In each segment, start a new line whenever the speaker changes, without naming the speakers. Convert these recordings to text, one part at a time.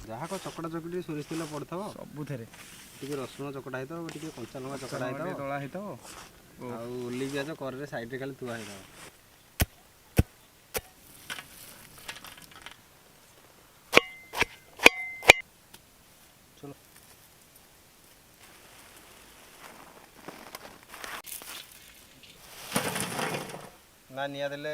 ଯାହା କ ଚକଟା ଚକଟି ସୋରିଷ ତେଲ ପଡିଥିବ
ସବୁଥିରେ
ଟିକେ ରସୁଣ ଚକଟା ହେଇଥିବ ଟିକେ କଞ୍ଚା ଲଙ୍କା ଚକଟା ହେଇଥିବ
ଦଳା ହେଇଥିବ
ଆଉ ଉଲ୍ଲି ପିଆଜ କରରେ ସାଇଡରେ ଖାଲି ଥୁଆ ହେଇଥିବ। ନା ନିଆଁ ଦେଲେ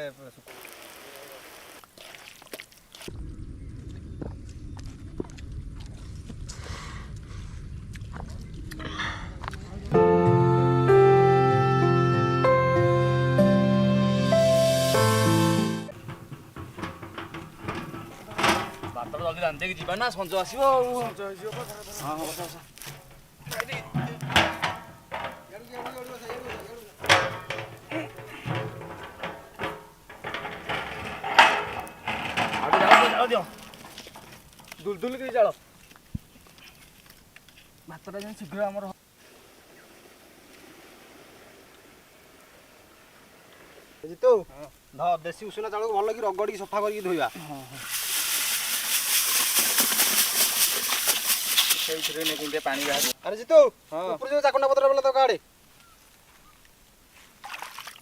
ଭାତ ଜଲ୍ଦି ରାନ୍ଧି ଦେଇକି ଯିବା ନା ସଞ୍ଜ ଆସିବ ଆଉ। ସଞ୍ଜ ହେଇଯିବ ହଁ ହଁ ବସ ବସ। ଜାଳ ଦିଅ ଦୁଲ କରି ଜାଳ ଭାତଟା ଯେମିତି ଶୀଘ୍ର ଆମର
ଜିତୁ ଦେଶୀ ଉଷୁନା ଚାଉଳକୁ ଭଲ କି ରଗଡ଼ିକି ସଫା କରିକି ଧୋଇବା।
ସେଇଥିରେ ଟିକେ ପାଣି ବାହାରିବ।
ଆରେ ଜିତୁ ଉପରେ ଯୋଉ ଚାକଣ୍ଡା ପତ୍ର ବେଲା ତ କାଆଡେ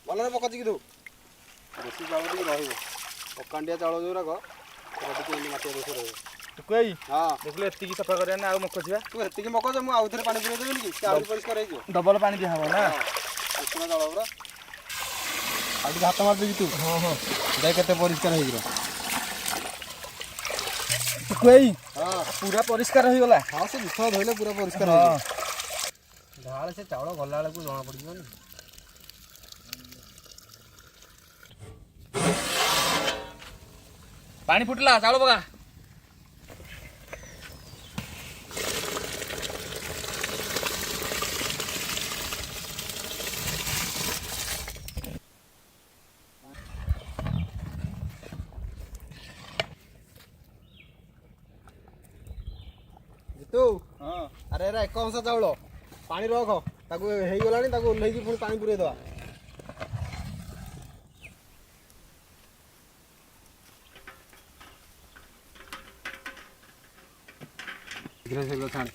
ଭଲରେ ପକାଚିକି ଧୋ। ଦେଶୀ ଚାଉଳ ଟିକେ ରହିବ ପକାଣ୍ଡିଆ ଚାଉଳ ଯୋଉରାକ ସେଟା ଟିକେ ଏମିତି ମାଟିଆ ଦୋଷ ରହିବ।
ଟୁକୁଇ
ହଁ
ଦେଖିଲେ ଏତିକି ସଫା କରିବା ନା ଆଉ ମକ ଯିବା?
ତୁ ଏତିକି ମକଜ ମୁଁ ଆଉ ଥରେ ପାଣି ପୁରେଇ ଦେବିନି କି ସେ ଆହୁରି ପରିଷ୍କାର ହେଇଯିବ।
ଡବଲ ପାଣି ଦିଆହବ ନା?
ଉଷୁନା ଚାଉଳ ପୁରା ଆଉ ଟିକେ ହାତ ମାରିଦେବି ତୁ। ହଁ ହଁ ଦେଖ କେତେ ପରିଷ୍କାର ହେଇଯିବ।
ଟୁକୁଇ
ହଁ
ପୁରା ପରିଷ୍କାର ହେଇଗଲା।
ହଁ ସେ ଦିଥର ଧୋଇଲେ ପୁରା ପରିଷ୍କାର ହେଇଯିବ। ଢାଳେ ସେ ଚାଉଳ ଗଲା ବେଳକୁ ଜଣା ପଡ଼ିଯିବନି।
ପାଣି ଫୁଟିଲା ଚାଉଳ ପକା।
ଜିତୁ ଆରେ ଏରା ଏକ ଅଂଶ ଚାଉଳ ପାଣି ରଖ ତାକୁ ହେଇଗଲାଣି ତାକୁ ଓହ୍ଲେଇକି ପୁଣି ପାଣି ପୁରେଇ ଦେବା। ଶୀଘ୍ର ଶୀଘ୍ର ଛାଣେ।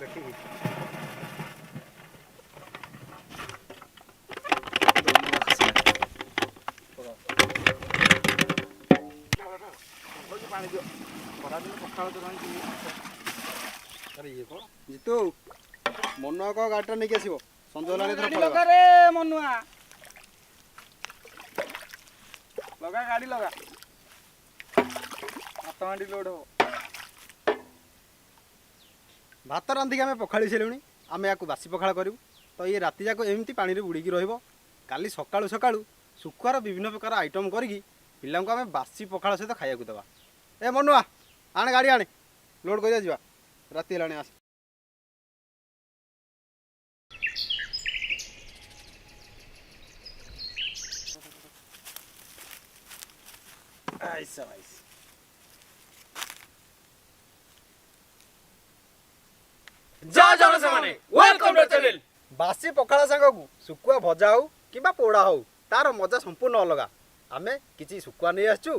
ଦେଖିକି
ପାଣି ଦିଅ ଖରାଦିନ ପଖାଳ ତ
ଆରେ ଇଏ କଣ ଜିତୁ ମନୁଆ କହ ଗାଡ଼ିଟା ନେଇକି ଆସିବ ସଞ୍ଜ ହେଲାଣି ଏଥର ପଳେଇବା।
ଲଗା ରେ ମନୁଆ ଲଗା ଗାଡ଼ି ଲଗା ହାତ ହାଣ୍ଡି ଲୋଡ୍ ହବ।
ଭାତ ରାନ୍ଧିକି ଆମେ ପଖାଳି ସାରିଲୁଣି ଆମେ ୟାକୁ ବାସି ପଖାଳ କରିବୁ ତ ଇଏ ରାତି ଯାକ ଏମିତି ପାଣିରେ ବୁଡ଼ିକି ରହିବ। କାଲି ସକାଳୁ ସକାଳୁ ଶୁଖୁଆର ବିଭିନ୍ନ ପ୍ରକାର ଆଇଟମ୍ କରିକି ପିଲାଙ୍କୁ ଆମେ ବାସି ପଖାଳ ସହିତ ଖାଇବାକୁ ଦେବା। ଏ ମନୁଆ ଆଣେ ଗାଡ଼ି ଆଣେ ଲୋଡ଼୍ କରିବା ଯିବା ରାତି ହେଲାଣି ଆସ। ଆଇସ ଆଇସ ବାସି ପଖାଳ ସାଙ୍ଗକୁ ଶୁଖୁଆ ଭଜା ହଉ କିମ୍ବା ପୋଡ଼ା ହଉ ତାର ମଜା ସମ୍ପୂର୍ଣ୍ଣ ଅଲଗା। ଆମେ କିଛି ଶୁଖୁଆ ନେଇ ଆସିଛୁ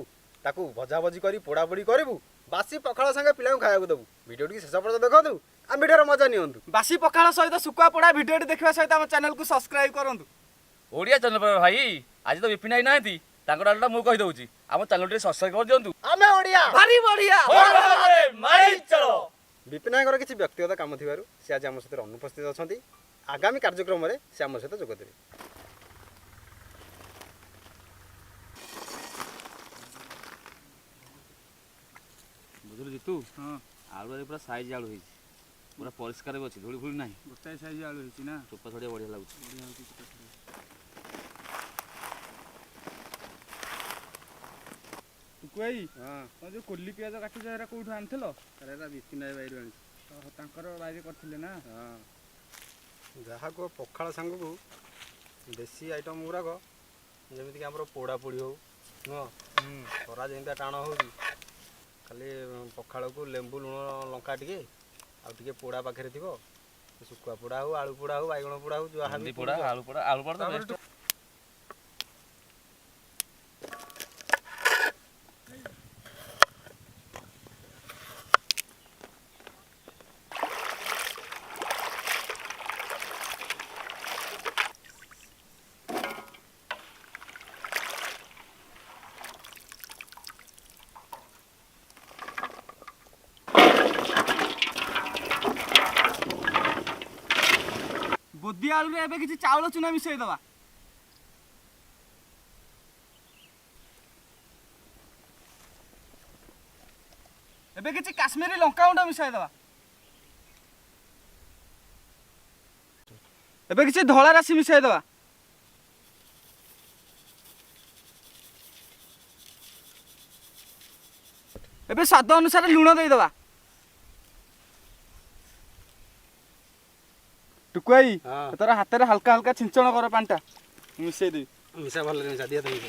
ତାକୁ ଭଜାଭଜି କରି ପୋଡ଼ାପୋଡ଼ି କରିବୁ ବାସି ପଖାଳ ସାଙ୍ଗେ ପିଲାଙ୍କୁ ଖାଇବାକୁ ଦେବୁ। ଭିଡ଼ିଓଟିକି ଶେଷ ପର୍ଯ୍ୟନ୍ତ ଦେଖନ୍ତୁ ଆଉ ଭିଡ଼ିଓର ମଜା ନିଅନ୍ତୁ।
ବାସି ପଖାଳ ସହିତ ଶୁଖୁଆ ପୋଡ଼ା ଭିଡ଼ିଓଟି ଦେଖିବା ସହିତ ଆମ ଚ୍ୟାନେଲକୁ ସବସ୍କ୍ରାଇବ କରନ୍ତୁ। ଓଡ଼ିଆ ଚ୍ୟାନେଲ ଭାଇ ଆଜି ତ ବିପିନ ଭାଇ ନାହାନ୍ତି ତାଙ୍କ ଡାଲଟା ମୁଁ କହିଦେଉଛି ଆମ ଚ୍ୟାନେଲଟିରେ ସବସ୍କ୍ରାଇବ କରିଦିଅନ୍ତୁ।
ଆମେ ଓଡ଼ିଆ
ଭାରି ବଢ଼ିଆ
ବିପିନ ଭାଇଙ୍କର କିଛି ବ୍ୟକ୍ତିଗତ କାମ ଥିବାରୁ ସେ ଆଜି ଆମ ସହିତ ଅନୁପସ୍ଥିତ ଅଛନ୍ତି। ଆଗାମୀ କାର୍ଯ୍ୟକ୍ରମରେ ସେ ଆମ ସହିତ ଯୋଗ ଦେବେ।
ବୁଝିଲୁ ଜିତୁ ଆଳୁ ପୁରା ସାଇଜ ଆଳୁ ହେଇଛି ପୁରା ପରିଷ୍କାର ବି ଅଛି ଧୂଳି ଫୁଳି ନାହିଁ। ଗୋଟାଏ ସାଇଜ ଆଳୁ ହେଇଛି ନା ଚୋପା ଛଡ଼ିଆ ବଢ଼ିଆ ଲାଗୁଛି। ଟୁକୁଇ ତମେ ଯୋଉ କୋଲି ପିଆଜ କାଟୁଛ ଏରା କୋଉଠୁ ଆଣିଥିଲ?
ଆରେ ଏରା ବିପିନ ଭାଇ ବାଇରୁ ଆଣିଛି।
ଓହୋ ତାଙ୍କର ବାଇରେ କରିଥିଲେ ନା?
ହଁ ଯାହାକୁ ପଖାଳ ସାଙ୍ଗକୁ ଦେଶୀ ଆଇଟମ୍ ଗୁଡ଼ାକ ଯେମିତିକି ଆମର ପୋଡ଼ାପୋଡ଼ି ହଉ ନୁହଁ ଖରା ଯେମିତିଆ ଟାଣ ହେଉଛି ଖାଲି ପଖାଳକୁ ଲେମ୍ବୁ ଲୁଣ ଲଙ୍କା ଟିକେ ଆଉ ଟିକେ ପୋଡ଼ା ପାଖରେ ଥିବ ଶୁଖୁଆ ପୋଡ଼ା ହଉ ଆଳୁ ପୋଡ଼ା ହଉ ବାଇଗଣ ପୋଡ଼ା ହଉ ଯାହା
ଭେଣ୍ଡି ପୋଡ଼ା ଆଳୁ ପୋଡ଼ା ତ
ତାପରେ
best।
ବୋଦି ଆଳୁରେ ଏବେ କିଛି ଚାଉଳ ଚୁନା ମିଶେଇ ଦବା। ଏବେ କିଛି କାଶ୍ମୀରୀ ଲଙ୍କା ଗୁଣ୍ଡ ମିଶାଇ ଦବା। ଏବେ କିଛି ଧଳା ରାଶି ମିଶାଇ ଦବା। ଏବେ ସ୍ୱାଦ ଅନୁସାରେ ଲୁଣ ଦେଇଦବା। ଟୁକୁଆଇ
ହଁ
ତୋର ହାତରେ ହାଲକା ହାଲକା ଛିଞ୍ଚଣ କର ପାଣିଟା ମିଶେଇ ଦେବି।
ମିଶା ଭଲରେ ମିଶା ଦିଅ ତମେ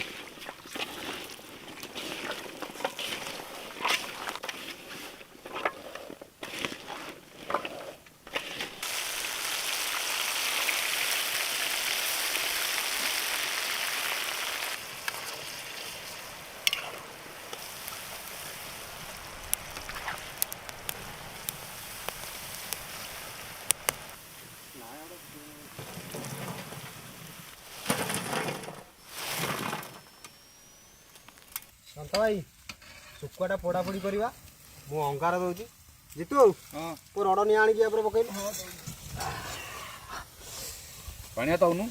ସନ୍ତ ଭାଇ ଶୁଖୁଆଟା ପୋଡ଼ାପୋଡ଼ି କରିବା ମୁଁ ଅଙ୍ଗାର ଦେଉଛି ଜିତୁ
ହଁ
ତୋ ରଡ଼ ନିଆଁ ଆଣିକି ଉପରେ ପକେଇଲୁ
ପାଣି ହାତ ହଉନୁ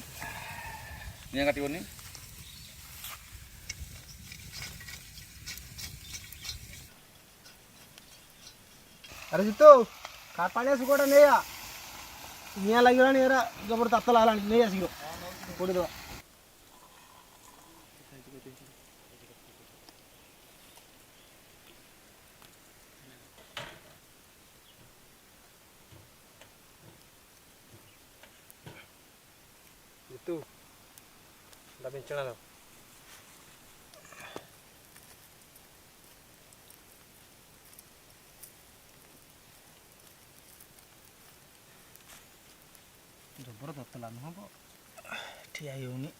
ନିଆଁ କାଟିବନି।
ଆରେ ଜିତୁ ପାଣିଆ ଶୁଖୁଆଟା ନେଇ ଆ ନିଆଁ ଲାଗିଗଲାଣି ଏରା ଜବର ତାତଲା ହେଲାଣି ନେଇ ଆସିବ ପୋଡ଼ିଦେବା ଜିତୁ ଏଟା ବିଞ୍ଚଣା ଦବ ଜବର ତତଲା ନୁହଁ ଠିଆ ହେଇ ହେଉନି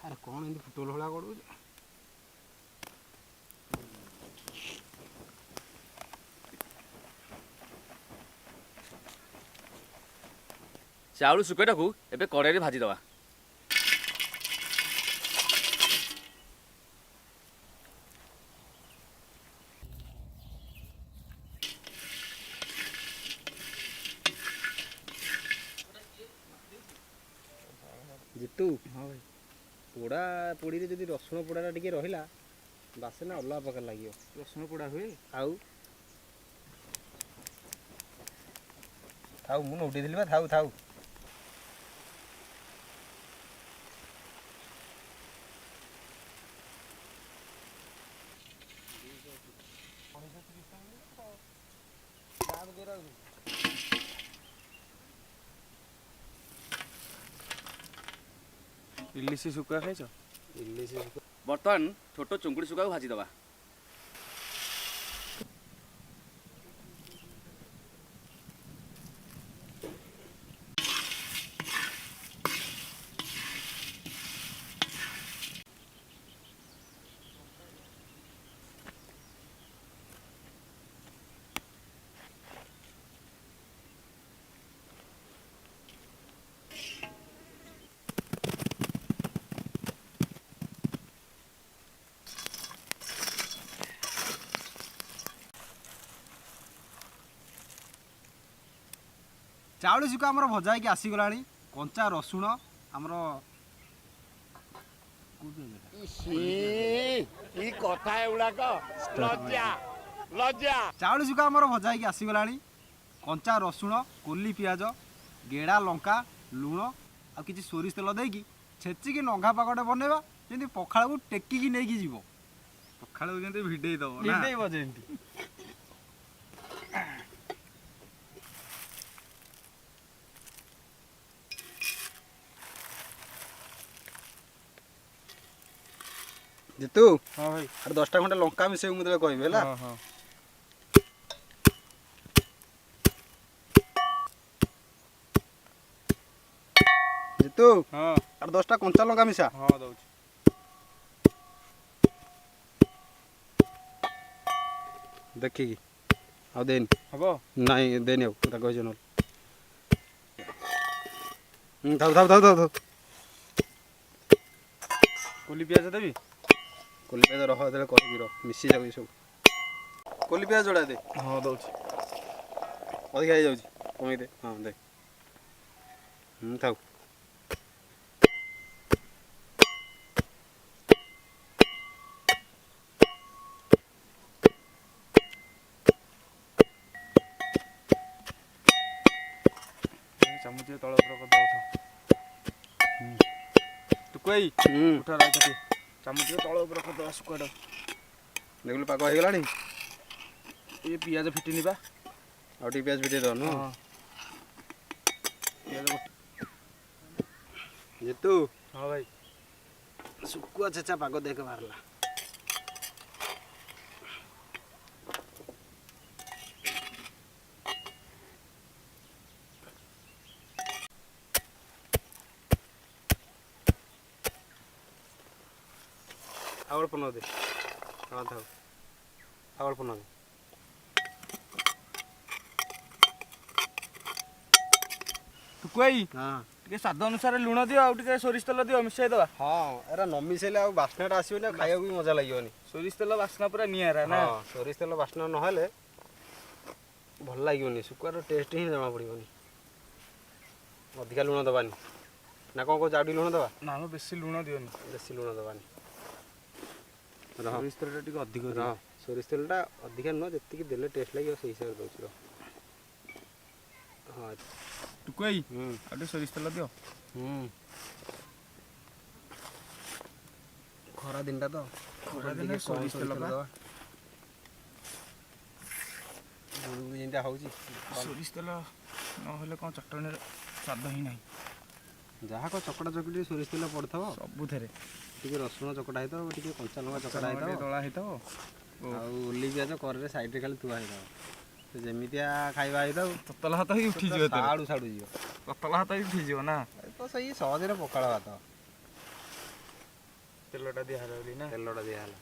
ଆରେ କ'ଣ ଏମିତି ଫୁଟବଲ ଭଳିଆ କରୁଛୁ
ସେ ଆଳୁ ଶୁଖୁଆଟାକୁ ଏବେ କଡ଼େଇରେ ଭାଜିଦେବା।
ଜିତୁ ହଁ ଭାଇ ପୋଡ଼ା ପୋଡ଼ିରେ ଯଦି ରସୁଣ ପୋଡ଼ାଟା ଟିକେ ରହିଲା ବାସନା ଅଲଗା ପ୍ରକାର ଲାଗିବ
ରସୁଣ ପୋଡ଼ା ହୁଏ।
ଆଉ ଥାଉ ମୁଁ ନୋଟିଥିଲି ବା ଥାଉ ଥାଉ
ଇଲିଶି ଶୁଖୁଆ ଖାଇଛ?
ଇଲିଶି
ବର୍ତ୍ତମାନ ଛୋଟ ଚୁଙ୍ଗୁଡ଼ି ଶୁଖୁଆକୁ ଭାଜିଦେବା।
ଚାଉଳ ଶୁଖୁଆ ଆମର ଭଜା ହେଇକି ଆସିଗଲାଣି କଞ୍ଚା ରସୁଣ ଆମର
କି କଥା ଏଗୁଡାକ ଲଜ୍ଜା ଲଜ୍ଜା।
ଚାଉଳ ଶୁଖା ଆମର ଭଜା ହେଇକି ଆସିଗଲାଣି। କଞ୍ଚା ରସୁଣ, କୋଲି ପିଆଜ, ଗେଡ଼ା ଲଙ୍କା, ଲୁଣ ଆଉ କିଛି ସୋରିଷ ତେଲ ଦେଇକି ଛେଚିକି ନଘା ପାଗଟେ ବନେଇବା, ଯେମିତି ପଖାଳକୁ ଟେକିକି ନେଇକି ଯିବ।
ପଖାଳକୁ ଯେମିତି ଭିଡେଇ ଦବ ନା।
ଭିଡ଼େଇବ ଯେମିତି। ଜିତୁ,
ହଁ ଭାଇ।
ଆରେ 10ଟା ଖଣ୍ଡେ ଲଙ୍କା ମିଶେଇକି ମୁଁ ତେବେ କହିବି ହେଲା।
ହଁ ହଁ।
ଜିତୁ,
ହଁ
ଆରେ 10ଟା କଞ୍ଚା ଲଙ୍କା ମିଶା।
ହଁ ଦଉଛି।
ଦେଖିକି ଆଉ ଦେନି।
ହବ?
ନାଇଁ ଦେନି ଆଉ ତାକୁ କହିଛ ନହେଲେ। ଥାଉ ଥାଉ ଥାଉ ଥାଉ ଥାଉ।
କୋଲି ପିଆଜ ଦେବି?
କୋଲି ପିଆଜ ରହ, ଯେତେବେଳେ କହିବି ରହ, ମିଶି ଯାଉଛି ସବୁ। କୋଲି ପିଆଜ ଯୋଡ଼ା ଦେ,
ହଁ ଦଉଛି।
ଅଧିକା ହେଇଯାଉଛି, କମେଇ ଦେ। ହଁ ଦେ। ଥାଉ।
ଚାମୁଚ ତଳ ଉପର କରିଦବ। ଟୁକୁଇ ଉଠା ରହିଥା, ଚାମୁଚ ତଳ ଉପର କରିଦବା ଶୁଖୁଆଟା।
ଦେଖିଲୁ ପାଗ ହେଇଗଲାଣି।
ଏ ପିଆଜ ଫିଟିନି ବା।
ଆଉ ଟିକେ ପିଆଜ ଫିଟେଇ ଦେବ ନୁହଁ?
ପିଆଜ
ଜିତୁ,
ହଁ ଭାଇ।
ଶୁଖୁଆ ଛେଚା ପାଗ ଦେଖ ବାହାରିଲା। ଆଉ ଅଳ୍ପ ନ ଦେ। ହଁ ଥାଉ। ଆଉ ଅଳ୍ପ ନ ଦେ।
ଟୁକୁଇ
ହଁ
ଟିକେ ସ୍ୱାଦ ଅନୁସାରେ ଲୁଣ ଦିଅ, ଆଉ ଟିକେ ସୋରିଷ ତେଲ ଦିଅ, ମିଶାଇ ଦବା।
ହଁ, ଏରା ନ ମିଶେଇଲେ ଆଉ ବାସ୍ନାଟା ଆସିବନି, ଆଉ ଖାଇବାକୁ ବି ମଜା ଲାଗିବନି।
ସୋରିଷ ତେଲ ବାସ୍ନା ପୁରା ନିଆରା ନା।
ହଁ, ସୋରିଷ ତେଲ ବାସ୍ନା ନହେଲେ ଭଲ ଲାଗିବନି, ଶୁଖୁଆର ଟେଷ୍ଟ ହିଁ ଜଣା ପଡ଼ିବନି। ଅଧିକା ଲୁଣ ଦେବାନି, ନା କ'ଣ କହୁଛ? ଆଉ ଟିକେ ଲୁଣ ଦେବା?
ନା ମ ବେଶୀ ଲୁଣ ଦିଅନି।
ବେଶୀ ଲୁଣ ଦେବାନି।
ସୋରିଷ ତେଲଟା ଟିକେ ଅଧିକ
ରହ,
ଦିଅ।
ସୋରିଷ ତେଲଟା ଅଧିକା ନୁହଁ, ଯେତିକି ଦେଲେ ଟେଷ୍ଟ ଲାଗିବ ସେଇ ହିସାବରେ ଦେଉଛି। ରହ। ହଁ।
ଟୁକୁଇ ଆଉ ଟିକେ ସୋରିଷ ତେଲ ଦିଅ।
ଖରା ଦିନଟା ତ,
ଖରାଦିନେ
ଟିକେ
ସୋରିଷ ତେଲ ବା।
ଦେବା। ଗୁଳୁଗୁଳି ଯେମିତିଆ ହେଉଛି,
ସୋରିଷ ତେଲ ନହେଲେ କ'ଣ ଚଟଣିରେ ସ୍ୱାଦ ହିଁ ନାହିଁ।
ଯାହା କ'ଣ ଚକଟା ଚକଟି ସୋରିଷ ତେଲ ପଡ଼ିଥିବ,
ସବୁଥିରେ
ଟିକେ ରସୁଣ ଚକଟା ହେଇଥିବ, ଟିକେ କଞ୍ଚା ଲଙ୍କା ଚକଟା ହେଇଥିବ,
ଦଳା ହେଇଥିବ।
ଆଉ ଓଲି ପିଆଜ କରରେ ସାଇଡ଼ରେ ଖାଲି ଥୁଆ ହେଇଥିବ। ସେ ଯେମିତିଆ ଖାଇବା ହେଇଥାଉ,
ତତଲା ହାତ ହେଇ ଉଠିଯିବ।
ସାଡ଼ୁ ସାଡ଼ୁ ଯିବ।
ତତଲା ହାତ ହେଇ ଉଠିଯିବ ନା।
ତ ସେଇ ସହଜରେ ପଖାଳ ଭାତ।
ତେଲଟା ଦିଆହେଲା ବୋଲି ନା।
ତେଲଟା ଦିଆହେଲା।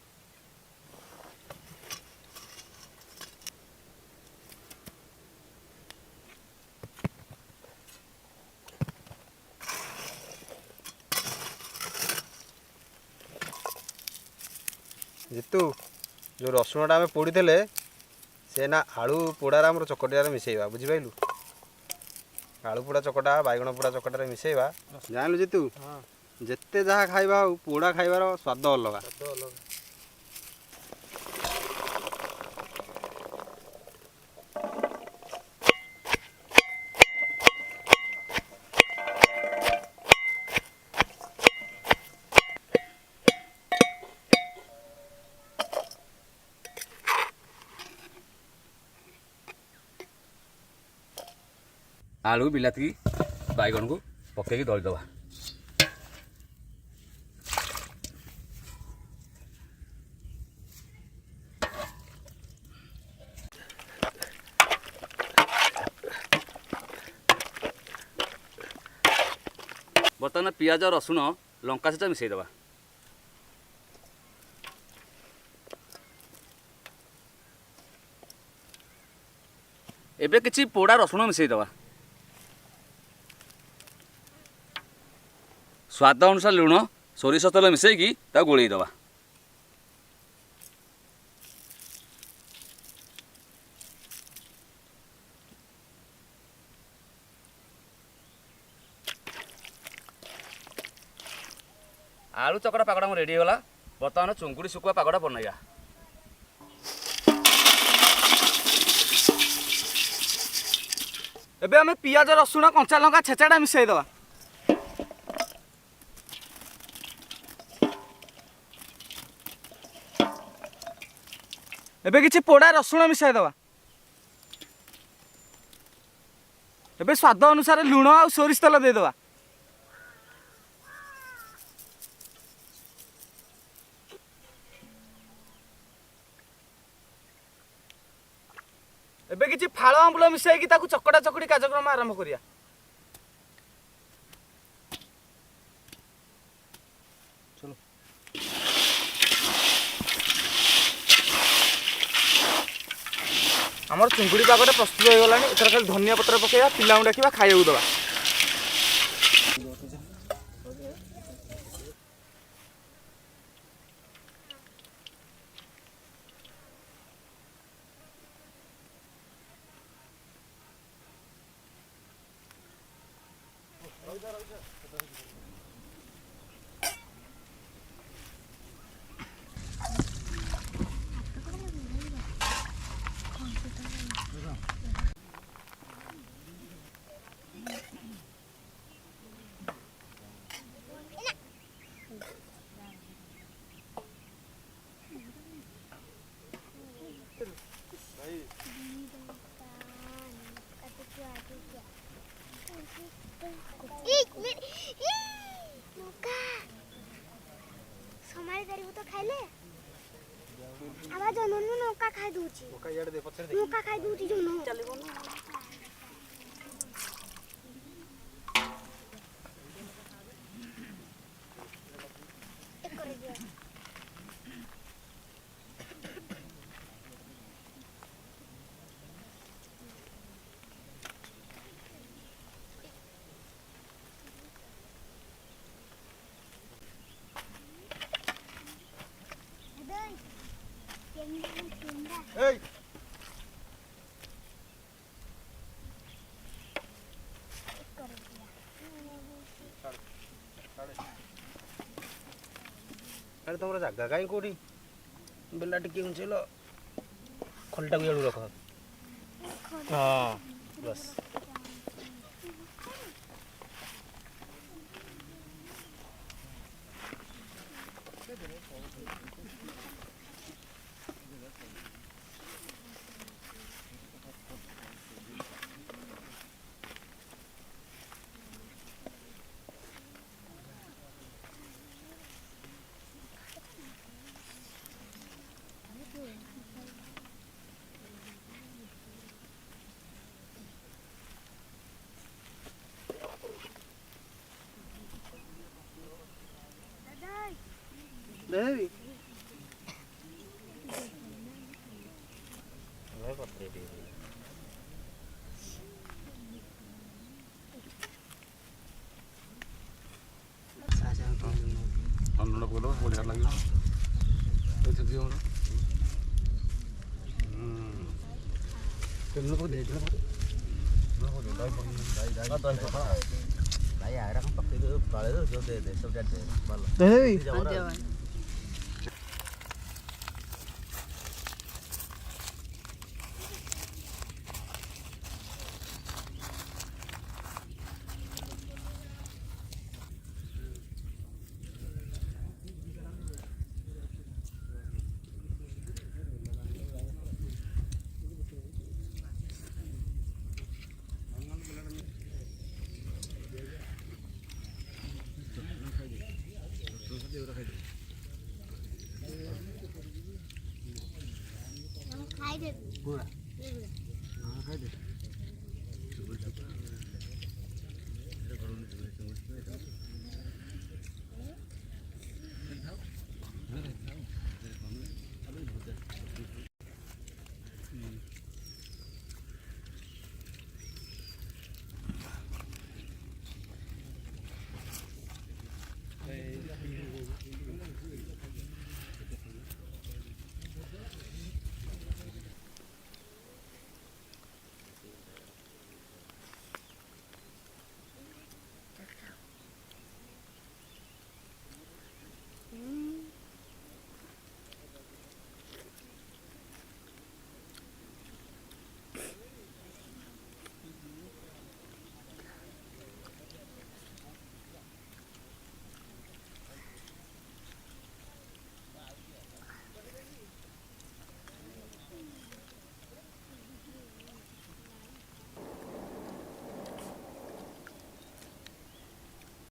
ଜିତୁ, ଯେଉଁ ରସୁଣଟା ଆମେ ପୋଡ଼ିଥିଲେ, ସେ ନା ଆଳୁ ପୋଡ଼ାରେ ଆମର ଚକଟିଆରେ ମିଶାଇବା, ବୁଝିପାରିଲୁ? ଆଳୁ ପୋଡ଼ା ଚକଟା, ବାଇଗଣ ପୋଡ଼ା ଚକଟାରେ ମିଶାଇବା। ଜାଣିଲୁ ଜିତୁ, ଯେତେ ଯାହା ଖାଇବା ହଉ, ପୋଡ଼ା ଖାଇବାର ସ୍ୱାଦ ଅଲଗା।
ଆଳୁ, ବିଲାତି, ବାଇଗଣକୁ ପକେଇକି ଦଳିଦେବା। ବର୍ତ୍ତମାନ ପିଆଜ, ରସୁଣ, ଲଙ୍କା ଛେଚା ମିଶାଇଦେବା। ଏବେ କିଛି ପୋଡ଼ା ରସୁଣ ମିଶାଇଦେବା। ସ୍ୱାଦ ଅନୁସାରେ ଲୁଣ, ସୋରିଷ ତେଲ ମିଶାଇକି ତାକୁ ଗୋଳେଇ ଦେବା। ଆଳୁ ଚକଟା ପାଗଟା ମୋର ରେଡ଼ି ହେଇଗଲା। ବର୍ତ୍ତମାନ ଚୁଙ୍ଗୁଡ଼ି ଶୁଖୁଆ ପାଗଟା ବନେଇବା।
ଏବେ ଆମେ ପିଆଜ ରସୁଣ କଞ୍ଚା ଲଙ୍କା ଛେଚାଟା ମିଶାଇଦେବା। ଏବେ କିଛି ପୋଡ଼ା ରସୁଣ ମିଶାଇଦେବା। ଏବେ ସ୍ୱାଦ ଅନୁସାରେ ଲୁଣ ଆଉ ସୋରିଷ ତେଲ ଦେଇଦେବା। ଏବେ କିଛି ଫାଳ ଆମ୍ବୁଲ ମିଶାଇକି ତାକୁ ଚକଟା ଚକଟି କାର୍ଯ୍ୟକ୍ରମ ଆରମ୍ଭ କରିବା। ଆମର ଚୁଙ୍ଗୁଡ଼ି ପାଗଟା ପ୍ରସ୍ତୁତ ହୋଇଗଲାଣି। ଏଥର ଖାଲି ଧନିଆ ପତ୍ର ପକାଇବା, ପିଲାଙ୍କୁ ଡାକିବା, ଖାଇବାକୁ ଦେବା।
समारी दारिबु तो खाइले आवाज जननु नौका खाइ दूची
नौका याड दे पछरे दे
नौका खाइ दूची जनु चलिबो न एक करे दिया
এই ଆରେ ତମର ଜାଗା କାଇଁ କୋଉଠି ବେଲା ଟିକେ ଉଞ୍ଚେଇଲ ଖଲଟାକୁ ଇଆଡୁ ରଖ ହଁ ବସ୍ ଦେବି
ଅନ୍ନଟା ପକେଇଦେବ ବଢ଼ିଆ ଲାଗିବ ଦେଖିଛି ଆମର ତେଲ ପକେଇ ଦେଇଥିଲା
ଦେବି
खाइ दे
पूरा
हाँ
खाइ दे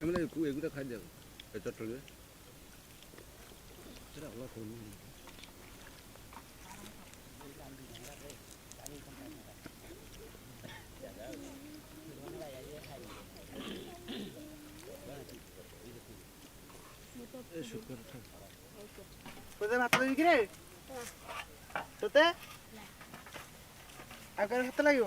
ସେମାନେ ଏଗୁଡ଼ା ଖାଇଦିଅ ଏ ଚଟଣିରେ ସେଟା ଭଲ ଖାଉନି।
ତୋତେ ଭାତ ଦେବି କିରେ? ତୋତେ ଆଉ କାହାର ଭାତ ଲାଗିବ?